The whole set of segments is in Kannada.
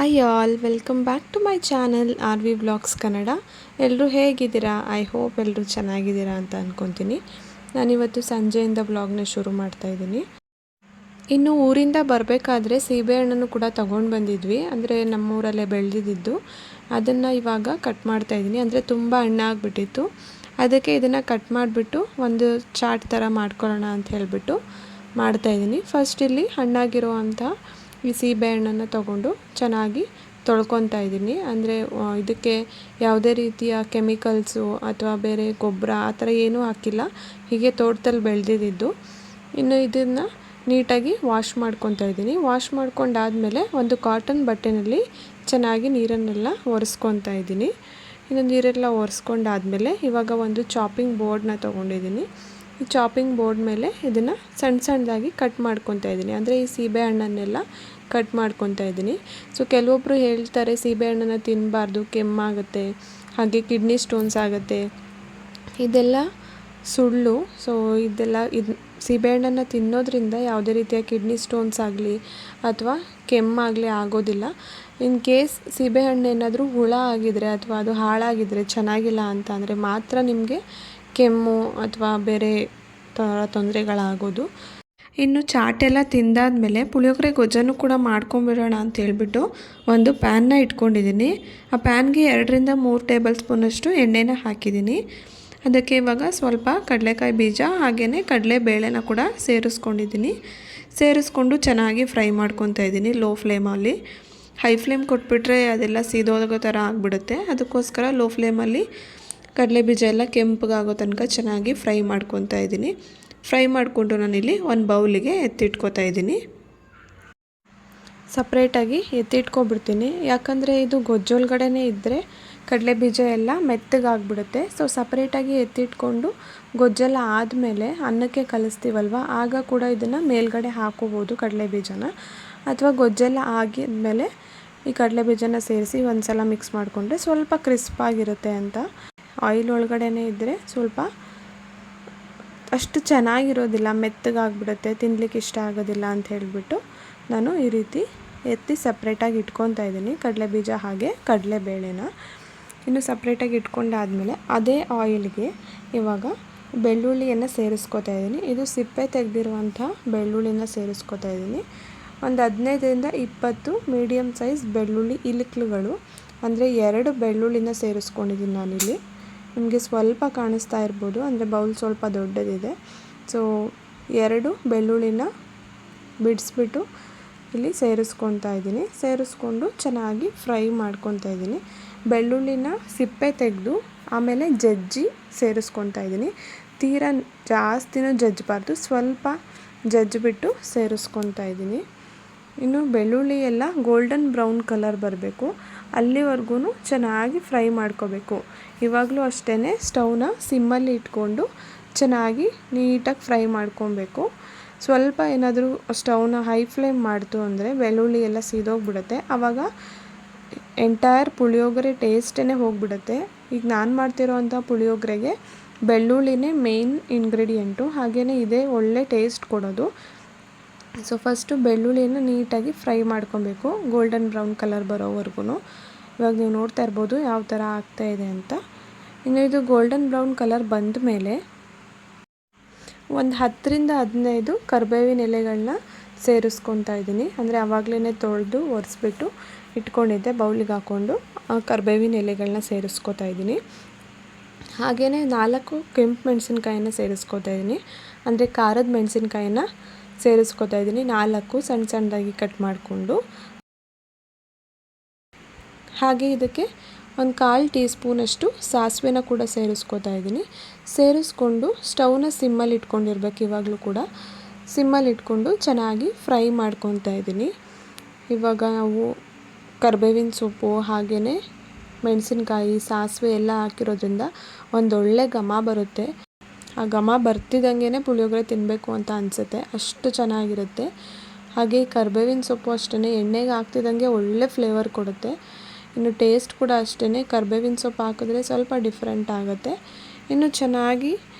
Hi all, welcome back to my channel R V vlogs Kannada. ಎಲ್ಲರೂ ಹೇಗಿದ್ದೀರಾ? ಐ ಹೋಪ್ ಎಲ್ಲರೂ ಚೆನ್ನಾಗಿದ್ದೀರಾ ಅಂತ ಅಂದ್ಕೊತೀನಿ. ನಾನಿವತ್ತು ಸಂಜೆಯಿಂದ ವ್ಲಾಗ್ನ ಶುರು ಮಾಡ್ತಾಯಿದ್ದೀನಿ. ಇನ್ನು ಊರಿಂದ ಬರಬೇಕಾದ್ರೆ ಸೀಬೆಹಣ್ಣನ್ನು ಕೂಡ ತೊಗೊಂಡು ಬಂದಿದ್ವಿ. ಅಂದರೆ ನಮ್ಮೂರಲ್ಲೇ ಬೆಳೆದಿದ್ದು. ಅದನ್ನು ಇವಾಗ ಕಟ್ ಮಾಡ್ತಾಯಿದ್ದೀನಿ. ಅಂದರೆ ತುಂಬ ಹಣ್ಣಾಗ್ಬಿಟ್ಟಿತ್ತು. ಅದಕ್ಕೆ ಇದನ್ನು ಕಟ್ ಮಾಡಿಬಿಟ್ಟು ಒಂದು ಚಾಟ್ ಥರ ಮಾಡ್ಕೊಳ್ಳೋಣ ಅಂತ ಹೇಳಿಬಿಟ್ಟು ಮಾಡ್ತಾಯಿದ್ದೀನಿ. ಫಸ್ಟ್ ಇಲ್ಲಿ ಹಣ್ಣಾಗಿರೋ ಅಂಥ ಈ ಸೀಬೆಹಣ್ಣನ್ನು ತೊಗೊಂಡು ಚೆನ್ನಾಗಿ ತೊಳ್ಕೊತಾ ಇದ್ದೀನಿ. ಅಂದರೆ ಇದಕ್ಕೆ ಯಾವುದೇ ರೀತಿಯ ಕೆಮಿಕಲ್ಸು ಅಥವಾ ಬೇರೆ ಗೊಬ್ಬರ ಆ ಥರ ಏನೂ ಹಾಕಿಲ್ಲ. ಹೀಗೆ ತೋಟದಲ್ಲಿ ಬೆಳೆದಿದ್ದು. ಇನ್ನು ಇದನ್ನು ನೀಟಾಗಿ ವಾಶ್ ಮಾಡ್ಕೊತಾ ಇದ್ದೀನಿ. ವಾಶ್ ಮಾಡ್ಕೊಂಡಾದಮೇಲೆ ಒಂದು ಕಾಟನ್ ಬಟ್ಟೆನಲ್ಲಿ ಚೆನ್ನಾಗಿ ನೀರನ್ನೆಲ್ಲ ಒರೆಸ್ಕೊತಾ ಇದ್ದೀನಿ. ಇನ್ನು ನೀರೆಲ್ಲ ಒರೆಸ್ಕೊಂಡಾದಮೇಲೆ ಇವಾಗ ಒಂದು ಚಾಪಿಂಗ್ ಬೋರ್ಡನ್ನ ತೊಗೊಂಡಿದ್ದೀನಿ. ಈ ಚಾಪಿಂಗ್ ಬೋರ್ಡ್ ಮೇಲೆ ಇದನ್ನು ಸಣ್ಣ ಸಣ್ಣದಾಗಿ ಕಟ್ ಮಾಡ್ಕೊತಾ ಇದ್ದೀನಿ. ಅಂದರೆ ಈ ಸೀಬೆಹಣ್ಣನ್ನೆಲ್ಲ ಕಟ್ ಮಾಡ್ಕೊತಾ ಇದ್ದೀನಿ. ಸೊ ಕೆಲವೊಬ್ಬರು ಹೇಳ್ತಾರೆ ಸೀಬೆಹಣ್ಣನ್ನು ತಿನ್ನಬಾರ್ದು, ಕೆಮ್ಮಾಗುತ್ತೆ, ಹಾಗೆ ಕಿಡ್ನಿ ಸ್ಟೋನ್ಸ್ ಆಗುತ್ತೆ. ಇದೆಲ್ಲ ಸುಳ್ಳು. ಸೊ ಸೀಬೆಹಣ್ಣನ್ನು ತಿನ್ನೋದ್ರಿಂದ ಯಾವುದೇ ರೀತಿಯ ಕಿಡ್ನಿ ಸ್ಟೋನ್ಸ್ ಆಗಲಿ ಅಥವಾ ಕೆಮ್ಮಾಗಲಿ ಆಗೋದಿಲ್ಲ. ಇನ್ ಕೇಸ್ ಸೀಬೆಹಣ್ಣು ಏನಾದರೂ ಹುಳ ಆಗಿದರೆ ಅಥವಾ ಅದು ಹಾಳಾಗಿದ್ದರೆ ಚೆನ್ನಾಗಿಲ್ಲ ಅಂತ ಅಂದರೆ ಮಾತ್ರ ನಿಮಗೆ ಕೆಮ್ಮು ಅಥವಾ ಬೇರೆ ಥರ ತೊಂದರೆಗಳಾಗೋದು. ಇನ್ನು ಚಾಟೆಲ್ಲ ತಿಂದಾದಮೇಲೆ ಪುಳಿಯೋಗರೆ ಗೊಜ್ಜನ್ನು ಕೂಡ ಮಾಡ್ಕೊಂಬಿಡೋಣ ಅಂತ ಹೇಳ್ಬಿಟ್ಟು ಒಂದು ಪ್ಯಾನ್ನ ಇಟ್ಕೊಂಡಿದ್ದೀನಿ. ಆ ಪ್ಯಾನ್ಗೆ 2-3 ಟೇಬಲ್ ಸ್ಪೂನಷ್ಟು ಎಣ್ಣೆನ ಹಾಕಿದ್ದೀನಿ. ಅದಕ್ಕೆ ಇವಾಗ ಸ್ವಲ್ಪ ಕಡಲೆಕಾಯಿ ಬೀಜ ಹಾಗೆಯೇ ಕಡಲೆಬೇಳೆನ ಕೂಡ ಸೇರಿಸ್ಕೊಂಡು ಚೆನ್ನಾಗಿ ಫ್ರೈ ಮಾಡ್ಕೊತಾ ಇದ್ದೀನಿ ಲೋ ಫ್ಲೇಮಲ್ಲಿ. ಹೈ ಫ್ಲೇಮ್ ಕೊಟ್ಬಿಟ್ರೆ ಅದೆಲ್ಲ ಸೀದೋಗೋ ಥರ ಆಗಿಬಿಡುತ್ತೆ. ಅದಕ್ಕೋಸ್ಕರ ಲೋ ಫ್ಲೇಮಲ್ಲಿ ಕಡಲೆ ಬೀಜ ಎಲ್ಲ ಕೆಂಪಗಾಗೋ ತನಕ ಚೆನ್ನಾಗಿ ಫ್ರೈ ಮಾಡ್ಕೊತಾ ಇದ್ದೀನಿ. ಫ್ರೈ ಮಾಡಿಕೊಂಡು ನಾನಿಲ್ಲಿ ಒಂದು ಬೌಲಿಗೆ ಎತ್ತಿಟ್ಕೊತಾ ಇದ್ದೀನಿ. ಸಪ್ರೇಟಾಗಿ ಎತ್ತಿಟ್ಕೊಬಿಡ್ತೀನಿ. ಯಾಕಂದರೆ ಇದು ಗೊಜ್ಜೊಳಗಡೆನೇ ಇದ್ದರೆ ಕಡಲೆ ಬೀಜ ಎಲ್ಲ ಮೆತ್ತಗಾಗ್ಬಿಡುತ್ತೆ. ಸೊ ಸಪ್ರೇಟಾಗಿ ಎತ್ತಿಟ್ಕೊಂಡು ಗೊಜ್ಜೆಲ್ಲ ಆದಮೇಲೆ ಅನ್ನಕ್ಕೆ ಕಲಿಸ್ತೀವಲ್ವ, ಆಗ ಕೂಡ ಇದನ್ನು ಮೇಲ್ಗಡೆ ಹಾಕೋಬೋದು ಕಡಲೆ ಬೀಜನ. ಅಥವಾ ಗೊಜ್ಜೆಲ್ಲ ಆಗಿದ್ಮೇಲೆ ಈ ಕಡಲೆ ಬೀಜನ ಸೇರಿಸಿ ಒಂದು ಸಲ ಮಿಕ್ಸ್ ಮಾಡಿಕೊಂಡ್ರೆ ಸ್ವಲ್ಪ ಕ್ರಿಸ್ಪಾಗಿರುತ್ತೆ ಅಂತ. ಆಯಿಲ್ ಒಳಗಡೆನೇ ಇದ್ದರೆ ಸ್ವಲ್ಪ ಅಷ್ಟು ಚೆನ್ನಾಗಿರೋದಿಲ್ಲ, ಮೆತ್ತಗಾಗ್ಬಿಡುತ್ತೆ, ತಿನ್ನಲಿಕ್ಕೆ ಇಷ್ಟ ಆಗೋದಿಲ್ಲ ಅಂತ ಹೇಳಿಬಿಟ್ಟು ನಾನು ಈ ರೀತಿ ಎತ್ತಿ ಸಪ್ರೇಟಾಗಿ ಇಟ್ಕೊತಾ ಇದ್ದೀನಿ ಕಡಲೆ ಬೀಜ ಹಾಗೆ ಕಡಲೆಬೇಳೆನ. ಇನ್ನು ಸಪ್ರೇಟಾಗಿ ಇಟ್ಕೊಂಡಾದಮೇಲೆ ಅದೇ ಆಯಿಲ್ಗೆ ಇವಾಗ ಬೆಳ್ಳುಳ್ಳಿಯನ್ನು ಸೇರಿಸ್ಕೊತಾ ಇದ್ದೀನಿ. ಇದು ಸಿಪ್ಪೆ ತೆಗೆದಿರುವಂಥ ಬೆಳ್ಳುಳ್ಳಿನ ಸೇರಿಸ್ಕೊತಾ ಇದ್ದೀನಿ. ಒಂದು 15-20 ಮೀಡಿಯಮ್ ಸೈಜ್ ಬೆಳ್ಳುಳ್ಳಿ ಇಲಕ್ಳುಗಳು, ಅಂದರೆ 2 ಬೆಳ್ಳುಳ್ಳಿನ ಸೇರಿಸ್ಕೊಂಡಿದ್ದೀನಿ ನಾನಿಲ್ಲಿ. ನಿಮಗೆ ಸ್ವಲ್ಪ ಕಾಣಿಸ್ತಾ ಇರ್ಬೋದು, ಅಂದರೆ ಬೌಲ್ ಸ್ವಲ್ಪ ದೊಡ್ಡದಿದೆ. ಸೊ 2 ಬೆಳ್ಳುಳ್ಳಿನ ಬಿಡಿಸ್ಬಿಟ್ಟು ಇಲ್ಲಿ ಸೇರಿಸ್ಕೊತಾ ಇದ್ದೀನಿ. ಸೇರಿಸ್ಕೊಂಡು ಚೆನ್ನಾಗಿ ಫ್ರೈ ಮಾಡ್ಕೊತಾ ಇದ್ದೀನಿ. ಬೆಳ್ಳುಳ್ಳಿನ ಸಿಪ್ಪೆ ತೆಗೆದು ಆಮೇಲೆ ಜಜ್ಜಿ ಸೇರಿಸ್ಕೊತಾ ಇದ್ದೀನಿ. ತೀರಾ ಜಾಸ್ತಿನೂ ಜಜ್ಜಬಾರ್ದು, ಸ್ವಲ್ಪ ಜಜ್ಜಿಬಿಟ್ಟು ಸೇರಿಸ್ಕೊತಾ ಇದ್ದೀನಿ. ಇನ್ನು ಬೆಳ್ಳುಳ್ಳಿ ಎಲ್ಲ ಗೋಲ್ಡನ್ ಬ್ರೌನ್ ಕಲರ್ ಬರಬೇಕು, ಅಲ್ಲಿವರೆಗೂ ಚೆನ್ನಾಗಿ ಫ್ರೈ ಮಾಡ್ಕೋಬೇಕು. ಇವಾಗಲೂ ಅಷ್ಟೇ ಸ್ಟವ್ನ ಸಿಮ್ಮಲ್ಲಿ ಇಟ್ಕೊಂಡು ಚೆನ್ನಾಗಿ ನೀಟಾಗಿ ಫ್ರೈ ಮಾಡ್ಕೊಬೇಕು. ಸ್ವಲ್ಪ ಏನಾದರೂ ಸ್ಟವ್ನ ಹೈ ಫ್ಲೇಮ್ ಮಾಡ್ತು ಅಂದರೆ ಬೆಳ್ಳುಳ್ಳಿ ಎಲ್ಲ ಸೀದೋಗ್ಬಿಡುತ್ತೆ. ಆವಾಗ ಎಂಟೈರ್ ಪುಳಿಯೋಗರೆ ಟೇಸ್ಟೇ ಹೋಗಿಬಿಡುತ್ತೆ. ಈಗ ನಾನು ಮಾಡ್ತಿರೋ ಅಂಥ ಪುಳಿಯೋಗರೆಗೆ ಬೆಳ್ಳುಳ್ಳಿನೇ ಮೇನ್ ಇಂಗ್ರೀಡಿಯೆಂಟು, ಹಾಗೆಯೇ ಇದೇ ಒಳ್ಳೆ ಟೇಸ್ಟ್ ಕೊಡೋದು. ಸೊ ಫಸ್ಟು ಬೆಳ್ಳುಳ್ಳಿಯನ್ನು ನೀಟಾಗಿ ಫ್ರೈ ಮಾಡ್ಕೊಬೇಕು, ಗೋಲ್ಡನ್ ಬ್ರೌನ್ ಕಲರ್ ಬರೋವರೆಗೂ. ಇವಾಗ ನೀವು ನೋಡ್ತಾ ಇರ್ಬೋದು ಯಾವ ಥರ ಆಗ್ತಾಯಿದೆ ಅಂತ. ಇನ್ನು ಇದು ಗೋಲ್ಡನ್ ಬ್ರೌನ್ ಕಲರ್ ಬಂದ ಮೇಲೆ ಒಂದು 10-15 ಕರಿಬೇವಿನ ಎಲೆಗಳನ್ನ ಸೇರಿಸ್ಕೊತಾ ಇದ್ದೀನಿ. ಅಂದರೆ ಆವಾಗಲೇ ತೊಳೆದು ಒರೆಸ್ಬಿಟ್ಟು ಇಟ್ಕೊಂಡಿದ್ದೆ ಬೌಲಿಗೆ ಹಾಕ್ಕೊಂಡು ಕರಿಬೇವಿನ ಎಲೆಗಳನ್ನ ಸೇರಿಸ್ಕೊತಾ ಇದ್ದೀನಿ. ಹಾಗೆಯೇ 4 ಕೆಂಪು ಮೆಣಸಿನ್ಕಾಯಿನ ಸೇರಿಸ್ಕೊತಾ ಇದ್ದೀನಿ. ಅಂದರೆ ಖಾರದ ಮೆಣಸಿನ್ಕಾಯಿನ ಸೇರಿಸ್ಕೊತಾ ಇದ್ದೀನಿ, 4 ಸಣ್ಣ ಸಣ್ಣದಾಗಿ ಕಟ್ ಮಾಡಿಕೊಂಡು. ಹಾಗೆ ಇದಕ್ಕೆ ಒಂದು 1/4 ಟೀ ಸ್ಪೂನಷ್ಟು ಸಾಸಿವೆನ ಕೂಡ ಸೇರಿಸ್ಕೊತಾ ಇದ್ದೀನಿ. ಸೇರಿಸ್ಕೊಂಡು ಸ್ಟವ್ನ ಸಿಮ್ಮಲ್ಲಿ ಇಟ್ಕೊಂಡಿರ್ಬೇಕು. ಇವಾಗಲೂ ಕೂಡ ಸಿಮ್ಮಲ್ಲಿ ಇಟ್ಕೊಂಡು ಚೆನ್ನಾಗಿ ಫ್ರೈ ಮಾಡ್ಕೊತಾ ಇದ್ದೀನಿ. ಇವಾಗ ನಾವು ಕರಿಬೇವಿನ ಸೊಪ್ಪು ಹಾಗೆಯೇ ಮೆಣಸಿನ್ಕಾಯಿ ಸಾಸಿವೆ ಎಲ್ಲ ಹಾಕಿರೋದ್ರಿಂದ ಒಂದೊಳ್ಳೆ ಘಮ ಬರುತ್ತೆ. ಆ ಘಮ ಬರ್ತಿದ್ದಂಗೆ ಪುಳಿಯೋಗರೆ ತಿನ್ನಬೇಕು ಅಂತ ಅನಿಸುತ್ತೆ, ಅಷ್ಟು ಚೆನ್ನಾಗಿರುತ್ತೆ. ಹಾಗೆ ಕರಿಬೇವಿನ ಸೊಪ್ಪು ಅಷ್ಟೇ ಎಣ್ಣೆಗೆ ಹಾಕ್ತಿದ್ದಂಗೆ ಒಳ್ಳೆ ಫ್ಲೇವರ್ ಕೊಡುತ್ತೆ. ಇನ್ನು ಟೇಸ್ಟ್ ಕೂಡ ಅಷ್ಟೇ, ಕರಿಬೇವಿನ ಸೊಪ್ಪು ಹಾಕಿದ್ರೆ ಸ್ವಲ್ಪ ಡಿಫ್ರೆಂಟ್ ಆಗುತ್ತೆ. ಇನ್ನು ಚೆನ್ನಾಗಿ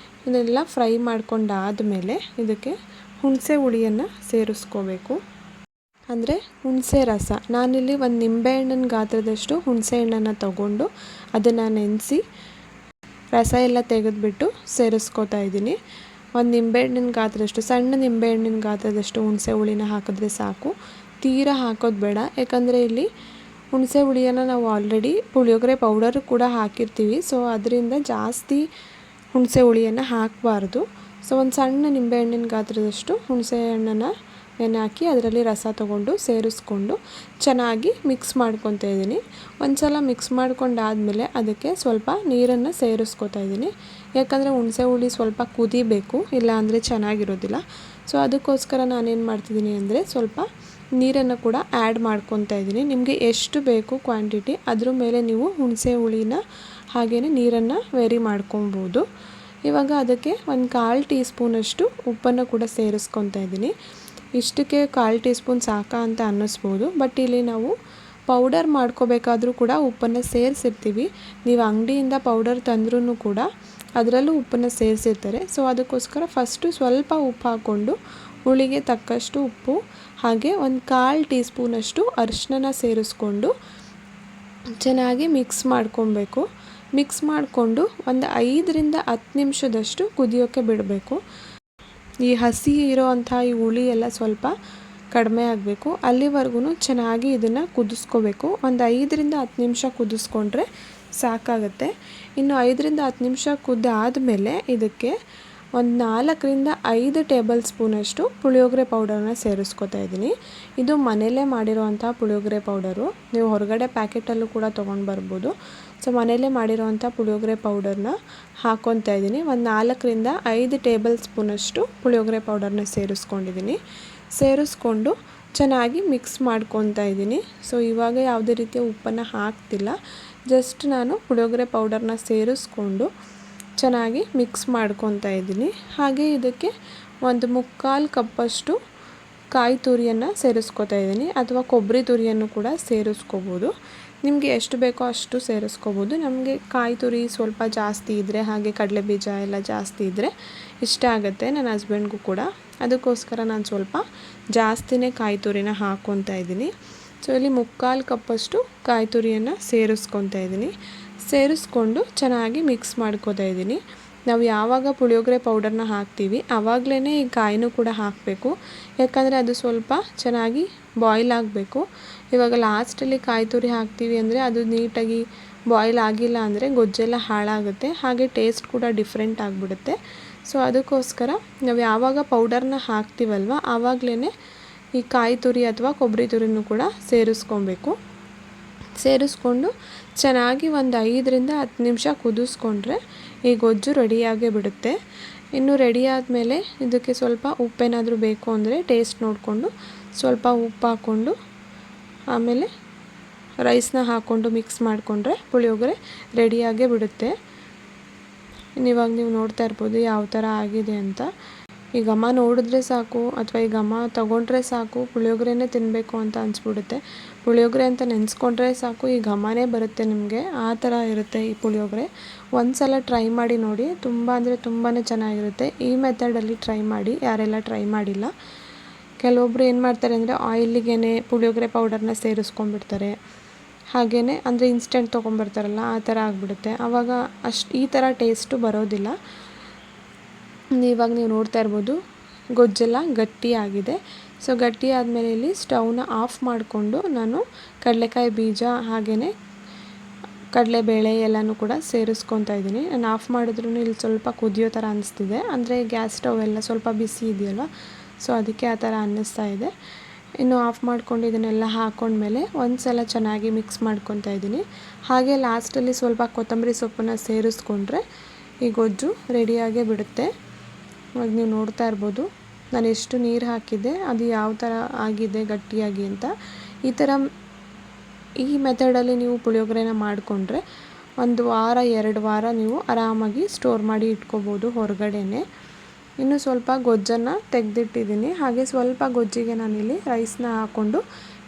ಇದೆಲ್ಲ ಫ್ರೈ ಮಾಡ್ಕೊಂಡಾದಮೇಲೆ ಇದಕ್ಕೆ ಹುಣಸೆ ಹುಳಿಯನ್ನು ಸೇರಿಸ್ಕೋಬೇಕು. ಅಂದರೆ ಹುಣಸೆ ರಸ. ನಾನಿಲ್ಲಿ ಒಂದು ನಿಂಬೆಹಣ್ಣಿನ ಗಾತ್ರದಷ್ಟು ಹುಣಸೆ ಹಣ್ಣನ್ನು ತಗೊಂಡು ಅದನ್ನು ನೆನೆಸಿ ರಸ ಎಲ್ಲ ತೆಗೆದುಬಿಟ್ಟು ಸೇರಿಸ್ಕೋತಾ ಇದ್ದೀನಿ. ಒಂದು ನಿಂಬೆಹಣ್ಣಿನ ಗಾತ್ರದಷ್ಟು, ಸಣ್ಣ ನಿಂಬೆಹಣ್ಣಿನ ಗಾತ್ರದಷ್ಟು ಹುಣಸೆ ಹುಳಿನ ಹಾಕಿದ್ರೆ ಸಾಕು, ತೀರಾ ಹಾಕೋದು ಬೇಡ. ಯಾಕಂದರೆ ಇಲ್ಲಿ ಹುಣಸೆ ಹುಳಿಯನ್ನು ನಾವು ಆಲ್ರೆಡಿ ಪುಳಿಯೋಗರೆ ಪೌಡರು ಕೂಡ ಹಾಕಿರ್ತೀವಿ. ಸೊ ಅದರಿಂದ ಜಾಸ್ತಿ ಹುಣಸೆ ಹುಳಿಯನ್ನು ಹಾಕಬಾರ್ದು. ಸೊ ಒಂದು ಸಣ್ಣ ನಿಂಬೆಹಣ್ಣಿನ ಗಾತ್ರದಷ್ಟು ಹುಣಸೆ ಹಣ್ಣನ್ನು ನೆನೆ ಹಾಕಿ ಅದರಲ್ಲಿ ರಸ ತೊಗೊಂಡು ಸೇರಿಸ್ಕೊಂಡು ಚೆನ್ನಾಗಿ ಮಿಕ್ಸ್ ಮಾಡ್ಕೊತಾ ಇದ್ದೀನಿ. ಒಂದು ಸಲ ಮಿಕ್ಸ್ ಮಾಡ್ಕೊಂಡಾದಮೇಲೆ ಅದಕ್ಕೆ ಸ್ವಲ್ಪ ನೀರನ್ನು ಸೇರಿಸ್ಕೊತಾ ಇದ್ದೀನಿ. ಯಾಕಂದರೆ ಹುಣಸೆ ಹುಳಿ ಸ್ವಲ್ಪ ಕುದಿಬೇಕು, ಇಲ್ಲ ಅಂದರೆ ಚೆನ್ನಾಗಿರೋದಿಲ್ಲ. ಸೊ ಅದಕ್ಕೋಸ್ಕರ ನಾನೇನು ಮಾಡ್ತಿದ್ದೀನಿ ಅಂದರೆ ಸ್ವಲ್ಪ ನೀರನ್ನು ಕೂಡ ಆ್ಯಡ್ ಮಾಡ್ಕೊತಾ ಇದ್ದೀನಿ. ನಿಮಗೆ ಎಷ್ಟು ಬೇಕು ಕ್ವಾಂಟಿಟಿ ಅದ್ರ ಮೇಲೆ ನೀವು ಹುಣಸೆ ಹುಳಿನ ಹಾಗೆಯೇ ನೀರನ್ನು ವೇರಿ ಮಾಡ್ಕೊಬೋದು. ಇವಾಗ ಅದಕ್ಕೆ ಒಂದು 1/4 ಟೀ ಸ್ಪೂನಷ್ಟು ಉಪ್ಪನ್ನು ಕೂಡ ಸೇರಿಸ್ಕೊತಾ ಇದ್ದೀನಿ. ಇಷ್ಟಕ್ಕೆ 1/4 ಟೀ ಸ್ಪೂನ್ ಸಾಕಾ ಅಂತ ಅನ್ನಿಸ್ಬೋದು, ಬಟ್ ಇಲ್ಲಿ ನಾವು ಪೌಡರ್ ಮಾಡ್ಕೋಬೇಕಾದ್ರೂ ಕೂಡ ಉಪ್ಪನ್ನು ಸೇರಿಸಿರ್ತೀವಿ. ನೀವು ಅಂಗಡಿಯಿಂದ ಪೌಡರ್ ತಂದ್ರೂ ಕೂಡ ಅದರಲ್ಲೂ ಉಪ್ಪನ್ನು ಸೇರಿಸಿರ್ತಾರೆ. ಸೊ ಅದಕ್ಕೋಸ್ಕರ ಫಸ್ಟು ಸ್ವಲ್ಪ ಉಪ್ಪು ಹಾಕ್ಕೊಂಡು ಹುಳಿಗೆ ತಕ್ಕಷ್ಟು ಉಪ್ಪು ಹಾಗೆ ಒಂದು 1/4 ಟೀ ಸ್ಪೂನಷ್ಟು ಅರಿಶಿನ ಸೇರಿಸ್ಕೊಂಡು ಚೆನ್ನಾಗಿ ಮಿಕ್ಸ್ ಮಾಡ್ಕೊಬೇಕು. ಮಿಕ್ಸ್ ಮಾಡಿಕೊಂಡು ಒಂದು 5ರಿಂದ 10 ನಿಮಿಷದಷ್ಟು ಕುದಿಯೋಕ್ಕೆ ಬಿಡಬೇಕು. ಈ ಹಸಿ ಇರೋವಂಥ ಈ ಹುಳಿ ಎಲ್ಲ ಸ್ವಲ್ಪ ಕಡಿಮೆ ಆಗಬೇಕು, ಅಲ್ಲಿವರೆಗೂ ಚೆನ್ನಾಗಿ ಇದನ್ನು ಕುದಿಸ್ಕೋಬೇಕು. ಒಂದು 5ರಿಂದ 10 ನಿಮಿಷ ಕುದಿಸ್ಕೊಂಡ್ರೆ ಸಾಕಾಗುತ್ತೆ. ಇನ್ನು 5ರಿಂದ 10 ನಿಮಿಷ ಕುದ್ದಾದಮೇಲೆ ಇದಕ್ಕೆ ಒಂದು 4ರಿಂದ 5 ಟೇಬಲ್ ಸ್ಪೂನಷ್ಟು ಪುಳಿಯೋಗರೆ ಪೌಡರನ್ನ ಸೇರಿಸ್ಕೊತಾ ಇದ್ದೀನಿ. ಇದು ಮನೆಯಲ್ಲೇ ಮಾಡಿರೋವಂಥ ಪುಳಿಯೋಗರೆ ಪೌಡರು, ನೀವು ಹೊರಗಡೆ ಪ್ಯಾಕೆಟಲ್ಲೂ ಕೂಡ ತೊಗೊಂಡು ಬರ್ಬೋದು. ಸೊ ಮನೆಯಲ್ಲೇ ಮಾಡಿರೋವಂಥ ಪುಳಿಯೋಗರೆ ಪೌಡರ್ನ ಹಾಕ್ಕೊತಾ ಇದ್ದೀನಿ. ಒಂದು 4ರಿಂದ 5 ಟೇಬಲ್ ಸ್ಪೂನಷ್ಟು ಪುಳಿಯೋಗರೆ ಪೌಡರ್ನ ಸೇರಿಸ್ಕೊಂಡಿದ್ದೀನಿ. ಸೇರಿಸ್ಕೊಂಡು ಚೆನ್ನಾಗಿ ಮಿಕ್ಸ್ ಮಾಡ್ಕೊತಾ ಇದ್ದೀನಿ. ಸೊ ಇವಾಗ ಯಾವುದೇ ರೀತಿಯ ಉಪ್ಪನ್ನು ಹಾಕ್ತಿಲ್ಲ, ಜಸ್ಟ್ ನಾನು ಪುಳಿಯೋಗರೆ ಪೌಡರ್ನ ಸೇರಿಸ್ಕೊಂಡು ಚೆನ್ನಾಗಿ ಮಿಕ್ಸ್ ಮಾಡ್ಕೊತಾ ಇದ್ದೀನಿ. ಹಾಗೆ ಇದಕ್ಕೆ ಒಂದು 3/4 ಕಪ್ಪಷ್ಟು ಕಾಯಿ ತುರಿಯನ್ನು ಸೇರಿಸ್ಕೊತಾ ಇದ್ದೀನಿ, ಅಥವಾ ಕೊಬ್ಬರಿ ತುರಿಯನ್ನು ಕೂಡ ಸೇರಿಸ್ಕೋಬೋದು. ನಿಮಗೆ ಎಷ್ಟು ಬೇಕೋ ಅಷ್ಟು ಸೇರಿಸ್ಕೋಬೋದು. ನಮಗೆ ಕಾಯಿ ತುರಿ ಸ್ವಲ್ಪ ಜಾಸ್ತಿ ಇದ್ದರೆ, ಹಾಗೆ ಕಡಲೆ ಬೀಜ ಎಲ್ಲ ಜಾಸ್ತಿ ಇದ್ದರೆ ಇಷ್ಟ ಆಗುತ್ತೆ ನನ್ನ ಹಸ್ಬೆಂಡ್ಗೂ ಕೂಡ. ಅದಕ್ಕೋಸ್ಕರ ನಾನು ಸ್ವಲ್ಪ ಜಾಸ್ತಿನೇ ಕಾಯಿ ತುರಿನ ಹಾಕ್ಕೊತಾ ಇದ್ದೀನಿ. ಸೊ ಇಲ್ಲಿ 3/4 ಕಪ್ಪಷ್ಟು ಕಾಯಿ ತುರಿಯನ್ನು ಸೇರಿಸ್ಕೊತಾ ಇದ್ದೀನಿ. ಸೇರಿಸ್ಕೊಂಡು ಚೆನ್ನಾಗಿ ಮಿಕ್ಸ್ ಮಾಡ್ಕೋತಾ ಇದ್ದೀನಿ. ನಾವು ಯಾವಾಗ ಪುಳಿಯೋಗರೆ ಪೌಡರ್ನ ಹಾಕ್ತೀವಿ ಆವಾಗಲೇ ಈ ಕಾಯಿನೂ ಕೂಡ ಹಾಕಬೇಕು, ಯಾಕಂದರೆ ಅದು ಸ್ವಲ್ಪ ಚೆನ್ನಾಗಿ ಬಾಯ್ಲ್ ಆಗಬೇಕು. ಇವಾಗ ಲಾಸ್ಟಲ್ಲಿ ಕಾಯಿ ತುರಿ ಹಾಕ್ತೀವಿ ಅಂದರೆ ಅದು ನೀಟಾಗಿ ಬಾಯ್ಲ್ ಆಗಿಲ್ಲ ಅಂದರೆ ಗೊಜ್ಜೆಲ್ಲ ಹಾಳಾಗುತ್ತೆ, ಹಾಗೆ ಟೇಸ್ಟ್ ಕೂಡ ಡಿಫ್ರೆಂಟ್ ಆಗಿಬಿಡುತ್ತೆ. ಸೊ ಅದಕ್ಕೋಸ್ಕರ ನಾವು ಯಾವಾಗ ಪೌಡರ್ನ ಹಾಕ್ತೀವಲ್ವ ಆವಾಗಲೇ ಈ ಕಾಯಿ ತುರಿ ಅಥವಾ ಕೊಬ್ಬರಿ ತುರಿನೂ ಕೂಡ ಸೇರಿಸ್ಕೊಬೇಕು. ಸೇರಿಸ್ಕೊಂಡು ಚೆನ್ನಾಗಿ ಒಂದು 5ರಿಂದ 10 ನಿಮಿಷ ಕುದಿಸ್ಕೊಂಡ್ರೆ ಈ ಗೊಜ್ಜು ರೆಡಿಯಾಗೇ ಬಿಡುತ್ತೆ. ಇನ್ನು ರೆಡಿ ಆದಮೇಲೆ ಇದಕ್ಕೆ ಸ್ವಲ್ಪ ಉಪ್ಪೇನಾದರೂ ಬೇಕು ಅಂದರೆ ಟೇಸ್ಟ್ ನೋಡಿಕೊಂಡು ಸ್ವಲ್ಪ ಉಪ್ಪು ಹಾಕ್ಕೊಂಡು ಆಮೇಲೆ ರೈಸ್ನ ಹಾಕ್ಕೊಂಡು ಮಿಕ್ಸ್ ಮಾಡಿಕೊಂಡ್ರೆ ಪುಳಿಯೋಗರೆ ರೆಡಿಯಾಗೇ ಬಿಡುತ್ತೆ. ಇವಾಗ ನೀವು ನೋಡ್ತಾ ಇರ್ಬೋದು ಯಾವ ಥರ ಆಗಿದೆ ಅಂತ. ಈ ಘಮ ನೋಡಿದ್ರೆ ಸಾಕು ಅಥವಾ ಈ ಘಮ ತೊಗೊಂಡ್ರೆ ಸಾಕು ಪುಳಿಯೋಗರೆನೇ ತಿನ್ನಬೇಕು ಅಂತ ಅನಿಸ್ಬಿಡುತ್ತೆ. ಪುಳಿಯೋಗರೆ ಅಂತ ನೆನೆಸ್ಕೊಂಡ್ರೆ ಸಾಕು ಈ ಘಮನೇ ಬರುತ್ತೆ ನಿಮಗೆ, ಆ ಥರ ಇರುತ್ತೆ ಈ ಪುಳಿಯೋಗರೆ. ಒಂದು ಸಲ ಟ್ರೈ ಮಾಡಿ ನೋಡಿ, ತುಂಬ ಅಂದರೆ ತುಂಬಾ ಚೆನ್ನಾಗಿರುತ್ತೆ. ಈ ಮೆಥಡಲ್ಲಿ ಟ್ರೈ ಮಾಡಿ, ಯಾರೆಲ್ಲ ಟ್ರೈ ಮಾಡಿಲ್ಲ. ಕೆಲವೊಬ್ಬರು ಏನು ಮಾಡ್ತಾರೆ ಅಂದರೆ ಆಯಿಲಿಗೆ ಪುಳಿಯೋಗರೆ ಪೌಡರ್ನ ಸೇರಿಸ್ಕೊಂಡ್ಬಿಡ್ತಾರೆ, ಹಾಗೆಯೇ ಅಂದರೆ ಇನ್ಸ್ಟೆಂಟ್ ತೊಗೊಂಬರ್ತಾರಲ್ಲ ಆ ಥರ ಆಗಿಬಿಡುತ್ತೆ. ಆವಾಗ ಈ ಥರ ಟೇಸ್ಟು ಬರೋದಿಲ್ಲ. ಇವಾಗ ನೀವು ನೋಡ್ತಾ ಇರ್ಬೋದು ಗೊಜ್ಜೆಲ್ಲ ಗಟ್ಟಿಯಾಗಿದೆ. ಸೊ ಗಟ್ಟಿ ಆದಮೇಲೆ ಇಲ್ಲಿ ಸ್ಟವ್ನ ಆಫ್ ಮಾಡಿಕೊಂಡು ನಾನು ಕಡಲೆಕಾಯಿ ಬೀಜ ಹಾಗೆಯೇ ಕಡಲೆಬೇಳೆ ಎಲ್ಲನೂ ಕೂಡ ಸೇರಿಸ್ಕೊತಾ ಇದ್ದೀನಿ. ನಾನು ಆಫ್ ಮಾಡಿದ್ರೂ ಇಲ್ಲಿ ಸ್ವಲ್ಪ ಕುದಿಯೋ ಥರ ಅನಿಸ್ತಿದೆ, ಅಂದರೆ ಗ್ಯಾಸ್ ಸ್ಟವ್ ಎಲ್ಲ ಸ್ವಲ್ಪ ಬಿಸಿ ಇದೆಯಲ್ವ, ಸೊ ಅದಕ್ಕೆ ಆ ಥರ ಅನ್ನಿಸ್ತಾ ಇದೆ. ಇನ್ನು ಆಫ್ ಮಾಡ್ಕೊಂಡು ಇದನ್ನೆಲ್ಲ ಹಾಕ್ಕೊಂಡ್ಮೇಲೆ ಒಂದು ಸಲ ಚೆನ್ನಾಗಿ ಮಿಕ್ಸ್ ಮಾಡ್ಕೊತಾ ಇದ್ದೀನಿ. ಹಾಗೆ ಲಾಸ್ಟಲ್ಲಿ ಸ್ವಲ್ಪ ಕೊತ್ತಂಬರಿ ಸೊಪ್ಪನ್ನು ಸೇರಿಸ್ಕೊಂಡ್ರೆ ಈ ಗೊಜ್ಜು ರೆಡಿಯಾಗೇ ಬಿಡುತ್ತೆ. ಇವಾಗ ನೀವು ನೋಡ್ತಾ ಇರ್ಬೋದು ನಾನು ಎಷ್ಟು ನೀರು ಹಾಕಿದ್ದೆ, ಅದು ಯಾವ ಥರ ಆಗಿದೆ ಗಟ್ಟಿಯಾಗಿ ಅಂತ. ಈ ಮೆಥಡಲ್ಲಿ ನೀವು ಪುಳಿಯೋಗರೆನ ಮಾಡಿಕೊಂಡ್ರೆ 1 ವಾರ 2 ವಾರ ನೀವು ಆರಾಮಾಗಿ ಸ್ಟೋರ್ ಮಾಡಿ ಇಟ್ಕೋಬೋದು ಹೊರಗಡೆನೆ. ಇನ್ನು ಸ್ವಲ್ಪ ಗೊಜ್ಜನ್ನು ತೆಗೆದಿಟ್ಟಿದ್ದೀನಿ, ಹಾಗೆ ಸ್ವಲ್ಪ ಗೊಜ್ಜಿಗೆ ನಾನಿಲ್ಲಿ ರೈಸ್ನ ಹಾಕ್ಕೊಂಡು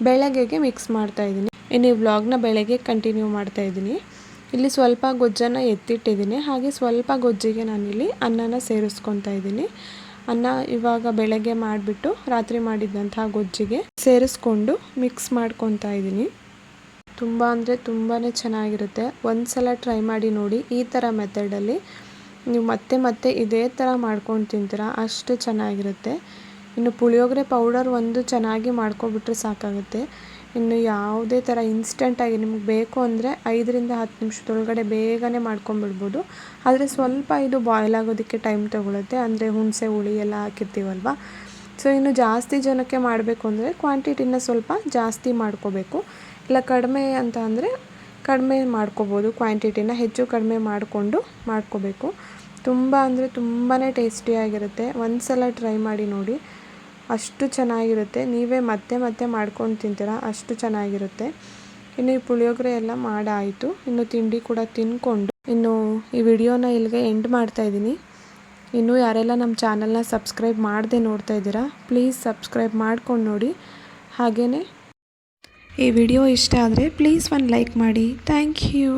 ಬೆಳಗ್ಗೆಗೆ ಮಿಕ್ಸ್ ಮಾಡ್ತಾಯಿದ್ದೀನಿ. ಇನ್ನು ಈ ವ್ಲಾಗ್ನ ಬೆಳಗ್ಗೆ ಕಂಟಿನ್ಯೂ ಮಾಡ್ತಾಯಿದ್ದೀನಿ. ಇಲ್ಲಿ ಸ್ವಲ್ಪ ಗೊಜ್ಜನ್ನು ಎತ್ತಿಟ್ಟಿದ್ದೀನಿ, ಹಾಗೆ ಸ್ವಲ್ಪ ಗೊಜ್ಜಿಗೆ ನಾನಿಲ್ಲಿ ಅನ್ನನ ಸೇರಿಸ್ಕೊತಾ ಇದ್ದೀನಿ. ಅನ್ನ ಇವಾಗ ಬೆಳಗ್ಗೆ ಮಾಡಿಬಿಟ್ಟು ರಾತ್ರಿ ಮಾಡಿದಂತಹ ಗೊಜ್ಜಿಗೆ ಸೇರಿಸ್ಕೊಂಡು ಮಿಕ್ಸ್ ಮಾಡ್ಕೊತಾ ಇದ್ದೀನಿ. ತುಂಬ ಅಂದರೆ ತುಂಬಾ ಚೆನ್ನಾಗಿರುತ್ತೆ. ಒಂದು ಸಲ ಟ್ರೈ ಮಾಡಿ ನೋಡಿ. ಈ ಥರ ಮೆಥಡಲ್ಲಿ ನೀವು ಮತ್ತೆ ಮತ್ತೆ ಇದೇ ಥರ ಮಾಡ್ಕೊಂಡು ತಿಂತೀರಾ, ಅಷ್ಟು ಚೆನ್ನಾಗಿರುತ್ತೆ. ಇನ್ನು ಪುಳಿಯೋಗರೆ ಪೌಡರ್ ಒಂದು ಚೆನ್ನಾಗಿ ಮಾಡ್ಕೊಬಿಟ್ರೆ ಸಾಕಾಗುತ್ತೆ. ಇನ್ನು ಯಾವುದೇ ಥರ ಇನ್ಸ್ಟೆಂಟಾಗಿ ನಿಮ್ಗೆ ಬೇಕು ಅಂದರೆ 5ರಿಂದ 10 ನಿಮಿಷದೊಳಗಡೆ ಬೇಗನೆ ಮಾಡ್ಕೊಂಬಿಡ್ಬೋದು. ಆದರೆ ಸ್ವಲ್ಪ ಇದು ಬಾಯ್ಲ್ ಆಗೋದಕ್ಕೆ ಟೈಮ್ ತೊಗೊಳುತ್ತೆ, ಅಂದರೆ ಹುಣಸೆ ಹುಳಿ ಎಲ್ಲ ಹಾಕಿರ್ತೀವಲ್ವ. ಸೊ ಇನ್ನು ಜಾಸ್ತಿ ಜನಕ್ಕೆ ಮಾಡಬೇಕು ಅಂದರೆ ಕ್ವಾಂಟಿಟಿನ ಸ್ವಲ್ಪ ಜಾಸ್ತಿ ಮಾಡ್ಕೋಬೇಕು. ಇಲ್ಲ ಕಡಿಮೆ ಅಂತ ಅಂದರೆ ಕಡಿಮೆ ಮಾಡ್ಕೋಬೋದು, ಕ್ವಾಂಟಿಟಿನ ಹೆಚ್ಚು ಕಡಿಮೆ ಮಾಡಿಕೊಂಡು ಮಾಡ್ಕೋಬೇಕು. ತುಂಬ ಅಂದರೆ ತುಂಬಾ ಟೇಸ್ಟಿಯಾಗಿರುತ್ತೆ. ಒಂದು ಸಲ ಟ್ರೈ ಮಾಡಿ ನೋಡಿ, ಅಷ್ಟು ಚೆನ್ನಾಗಿರುತ್ತೆ. ನೀವೇ ಮತ್ತೆ ಮತ್ತೆ ಮಾಡ್ಕೊಂಡು ತಿಂತೀರಾ, ಅಷ್ಟು ಚೆನ್ನಾಗಿರುತ್ತೆ. ಇನ್ನು ಈ ಪುಳಿಯೋಗರೆ ಎಲ್ಲ ಮಾಡಾಯಿತು. ಇನ್ನು ತಿಂಡಿ ಕೂಡ ತಿಂದ್ಕೊಂಡು ಇನ್ನು ಈ ವಿಡಿಯೋನ ಇಲ್ಲಿಗೆ ಎಂಡ್ ಮಾಡ್ತಾಯಿದ್ದೀನಿ. ಇನ್ನೂ ಯಾರೆಲ್ಲ ನಮ್ಮ ಚಾನಲ್ನ ಸಬ್ಸ್ಕ್ರೈಬ್ ಮಾಡದೆ ನೋಡ್ತಾ ಇದ್ದೀರಾ, ಪ್ಲೀಸ್ ಸಬ್ಸ್ಕ್ರೈಬ್ ಮಾಡ್ಕೊಂಡು ನೋಡಿ. ಹಾಗೆಯೇ ಈ ವಿಡಿಯೋ ಇಷ್ಟ ಆದರೆ ಪ್ಲೀಸ್ ಒಂದು ಲೈಕ್ ಮಾಡಿ. Thank you.